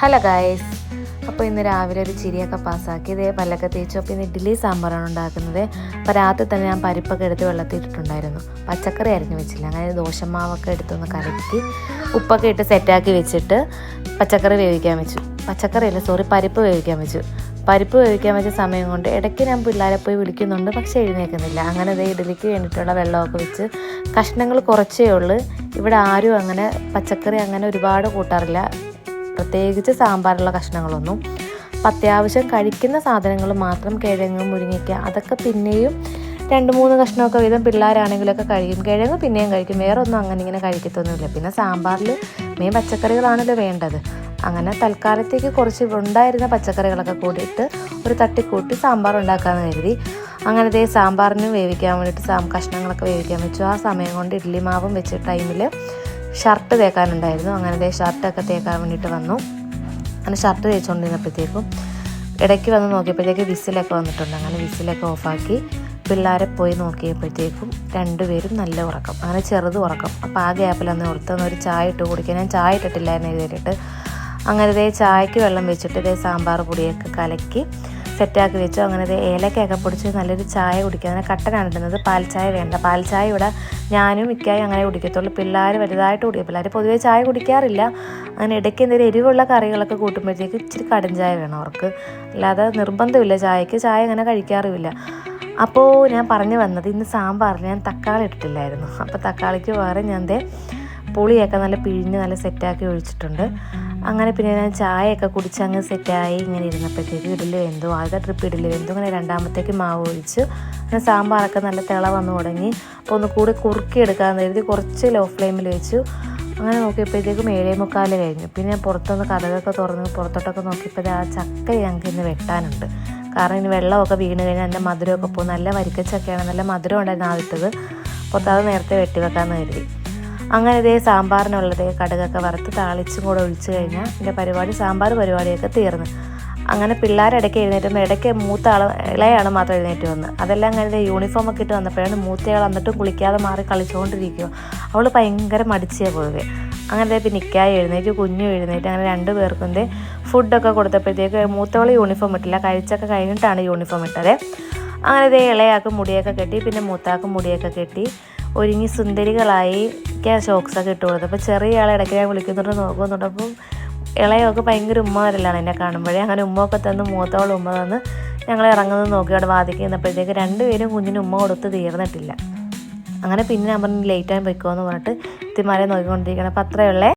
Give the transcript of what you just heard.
Hello guys, അപ്പോൾ ഇന്ന് രാവിലെ ഒരു ചിരിയൊക്കെ പാസ്സാക്കി ഇതേ പല്ലൊക്കെ തേച്ചു. അപ്പോൾ ഇന്ന് ഇഡ്ഡലി സാമ്പാറാണ് ഉണ്ടാക്കുന്നത്. അപ്പോൾ രാത്രി തന്നെ ഞാൻ പരിപ്പൊക്കെ എടുത്ത് വെള്ളത്തിട്ടിട്ടുണ്ടായിരുന്നു. പച്ചക്കറി അരിഞ്ഞ് വെച്ചില്ല, അങ്ങനെ ദോശമാവൊക്കെ എടുത്തൊന്ന് കലക്കി ഉപ്പൊക്കെ ഇട്ട് സെറ്റാക്കി വെച്ചിട്ട് പരിപ്പ് വേവിക്കാൻ വെച്ചു. പരിപ്പ് വേവിക്കാൻ വെച്ച സമയം കൊണ്ട് ഇടയ്ക്ക് ഞാൻ പിള്ളേരെ പോയി വിളിക്കുന്നുണ്ട്, പക്ഷേ എഴുന്നേൽക്കുന്നില്ല. അങ്ങനെ ഇതേ ഇഡ്ഡലിക്ക് വേണ്ടിയിട്ടുള്ള വെള്ളമൊക്കെ വെച്ച് കഷ്ണങ്ങൾ കുറച്ചേ ഉള്ളൂ. ഇവിടെ ആരും അങ്ങനെ പച്ചക്കറി അങ്ങനെ ഒരുപാട് കൂട്ടാറില്ല, പ്രത്യേകിച്ച് സാമ്പാറുള്ള കഷ്ണങ്ങളൊന്നും. അപ്പം അത്യാവശ്യം കഴിക്കുന്ന സാധനങ്ങൾ മാത്രം, കിഴങ്ങ്, മുരിങ്ങയ്ക്ക, അതൊക്കെ പിന്നെയും 2-3 കഷ്ണമൊക്കെ വീതം പിള്ളേരാണെങ്കിലൊക്കെ കഴിക്കും. കിഴങ്ങ് പിന്നെയും കഴിക്കും, വേറെ ഒന്നും അങ്ങനെ ഇങ്ങനെ കഴിക്കത്തൊന്നുമില്ല. പിന്നെ സാമ്പാറിൽ മെയിൻ പച്ചക്കറികളാണല്ലോ വേണ്ടത്. അങ്ങനെ തൽക്കാലത്തേക്ക് കുറച്ച് ഉണ്ടായിരുന്ന പച്ചക്കറികളൊക്കെ കൂടിയിട്ട് ഒരു തട്ടിക്കൂട്ടി സാമ്പാർ ഉണ്ടാക്കാമെന്ന് കരുതി. അങ്ങനത്തെ സാമ്പാറിന് വേവിക്കാൻ വേണ്ടിയിട്ട് കഷ്ണങ്ങളൊക്കെ വേവിക്കാൻ വെച്ചു. ആ സമയം കൊണ്ട് ഇഡ്ഡലി മാവും വെച്ച ടൈമിൽ ഷർട്ട് തേക്കാനുണ്ടായിരുന്നു. അങ്ങനത്തെ ഷർട്ടൊക്കെ തേക്കാൻ വേണ്ടിയിട്ട് വന്നു. അങ്ങനെ ഷർട്ട് തേച്ചുകൊണ്ടിരുന്നപ്പോഴത്തേക്കും ഇടയ്ക്ക് വന്ന് നോക്കിയപ്പോഴത്തേക്ക് വിസിലൊക്കെ വന്നിട്ടുണ്ട്. അങ്ങനെ വിസിലൊക്കെ ഓഫാക്കി പിള്ളേരെ പോയി നോക്കിയപ്പോഴത്തേക്കും 2 പേരും നല്ല ഉറക്കം, അങ്ങനെ ചെറുത് ഉറക്കം. അപ്പോൾ ആ ഗ്യാപ്പിലൊന്ന് ഒരു ചായ ഇട്ട് കുടിക്കാൻ, ഞാൻ ചായ ഇട്ടിട്ടില്ലായിരുന്നു എഴുതിയിട്ട്. അങ്ങനെ ഇതേ ചായക്ക് വെള്ളം വെച്ചിട്ട് ഇതേ സാമ്പാർ പൊടിയൊക്കെ കലക്കി സെറ്റാക്കി വെച്ചു. അങ്ങനെ ഇതേ ഏലക്കയൊക്കെ പൊടിച്ച് നല്ലൊരു ചായ കുടിക്കുക. അങ്ങനെ കട്ടനാണ് ഇടുന്നത്, പാൽച്ചായ വേണ്ട. പാൽച്ചായ ഇവിടെ ഞാനും മിക്കായും അങ്ങനെ കുടിക്കത്തുള്ളൂ. പിള്ളേർ വലുതായിട്ട് കുടിക്കും, പിള്ളേർ പൊതുവേ ചായ കുടിക്കാറില്ല. അങ്ങനെ ഇടയ്ക്ക് എന്തെങ്കിലും എരിവുള്ള കറികളൊക്കെ കൂട്ടുമ്പോഴത്തേക്ക് ഇച്ചിരി കടും ചായ വേണം അവർക്ക്, അല്ലാതെ നിർബന്ധമില്ല ചായക്ക്. ചായ അങ്ങനെ കഴിക്കാറുമില്ല. അപ്പോൾ ഞാൻ പറഞ്ഞു വന്നത്, ഇന്ന് സാമ്പാറിൽ ഞാൻ തക്കാളി ഇട്ടിട്ടില്ലായിരുന്നു. അപ്പോൾ തക്കാളിക്ക് പകരം ഞാൻ പുളിയൊക്കെ നല്ല പിഴിഞ്ഞ് നല്ല സെറ്റാക്കി ഒഴിച്ചിട്ടുണ്ട്. അങ്ങനെ പിന്നെ ഞാൻ ചായയൊക്കെ കുടിച്ച് അങ്ങ് സെറ്റായി ഇങ്ങനെ ഇരുന്നപ്പോഴത്തേക്ക് ഇഡ്ഡലി വെന്തു. ആദ്യത്തെ ട്രിപ്പ് ഇഡ്ഡലി വെന്തു. അങ്ങനെ രണ്ടാമത്തേക്ക് മാവ് ഒഴിച്ച് അങ്ങനെ സാമ്പാറൊക്കെ നല്ല തിള വന്നു തുടങ്ങി. അപ്പോൾ ഒന്ന് കൂടെ കുറുക്കിയെടുക്കാമെന്ന് കരുതി കുറച്ച് ലോ ഫ്ലെയിമിൽ വെച്ചു. അങ്ങനെ നോക്കിയപ്പോഴത്തേക്കും 7:45 കഴിഞ്ഞു. പിന്നെ ഞാൻ പുറത്തൊന്ന് കതകൊക്കെ തുറന്ന് പുറത്തോട്ടൊക്കെ നോക്കിയപ്പോൾ ആ ചക്ക ഞങ്ങൾക്ക് ഇന്ന് വെട്ടാനുണ്ട്. കാരണം ഇനി വെള്ളമൊക്കെ വീണ് കഴിഞ്ഞാൽ എൻ്റെ മധുരമൊക്കെ പോകും. നല്ല വരിക്കച്ചക്കയാണ്, നല്ല മധുരം ഉണ്ടായിരുന്നു ആദ്യത്തത്. അപ്പോൾ അത് നേരത്തെ വെട്ടി വെക്കാമെന്ന് കരുതി. അങ്ങനെ ഇതേ സാമ്പാറിനുള്ളത് കടുകൊക്കെ വറുത്ത് താളിച്ചും കൂടെ ഒഴിച്ച് കഴിഞ്ഞാൽ എൻ്റെ സാമ്പാർ പരിപാടിയൊക്കെ തീർന്നു. അങ്ങനെ പിള്ളേരിടയ്ക്ക് എഴുന്നേറ്റുമ്പോൾ ഇടയ്ക്ക് ഇളയാണ് മാത്രം എഴുന്നേറ്റ് വന്ന്. അതെല്ലാം അങ്ങനെ യൂണിഫോമൊക്കെ ഇട്ട് വന്നപ്പോഴാണ് മൂത്തയാൾ എന്നിട്ടും കുളിക്കാതെ മാറി കളിച്ചുകൊണ്ടിരിക്കുക. അവൾ ഭയങ്കര മടിച്ചാണ് പോവുക. അങ്ങനെ പിന്നെ നിൽക്കായി എഴുന്നേറ്റ്, കുഞ്ഞും എഴുന്നേറ്റ്. അങ്ങനെ 2 പേർക്കും ഫുഡൊക്കെ കൊടുത്തപ്പോഴത്തേക്ക് മൂത്തവൾ യൂണിഫോം ഇട്ടില്ല, കഴിച്ചൊക്കെ കഴിഞ്ഞിട്ടാണ് യൂണിഫോം ഇട്ടത്. അങ്ങനെ ഇളയാൾക്ക് മുടിയൊക്കെ കെട്ടി, പിന്നെ മൂത്താൾക്ക് മുടിയൊക്കെ കെട്ടി ഒരുങ്ങി സുന്ദരികളായി ഷോക്സൊക്കെ ഇട്ട് കൊടുത്തു. അപ്പോൾ ചെറിയ ആളെ ഇടയ്ക്ക് ഞാൻ നോക്കുന്നുണ്ട്. അപ്പം ഇളയൊക്കെ ഭയങ്കര ഉമ്മവരലാണ് എന്നെ കാണുമ്പോഴേ. അങ്ങനെ ഉമ്മയൊക്കെ തന്ന് മൂത്തവൾ ഉമ്മ തന്ന് ഞങ്ങൾ ഇറങ്ങുന്നത് നോക്കി അവിടെ വാതിക്ക് നിന്നപ്പോഴത്തേക്ക് 2 പേരും കുഞ്ഞിന് ഉമ്മ കൊടുത്ത് തീർന്നിട്ടില്ല. അങ്ങനെ പിന്നെ ഞാൻ പറഞ്ഞു ലേറ്റ് ആയി പോയിക്കോന്ന് പറഞ്ഞിട്ട് തിമാരെ നോക്കിക്കൊണ്ടിരിക്കണം. അപ്പം അത്രയുള്ളേ.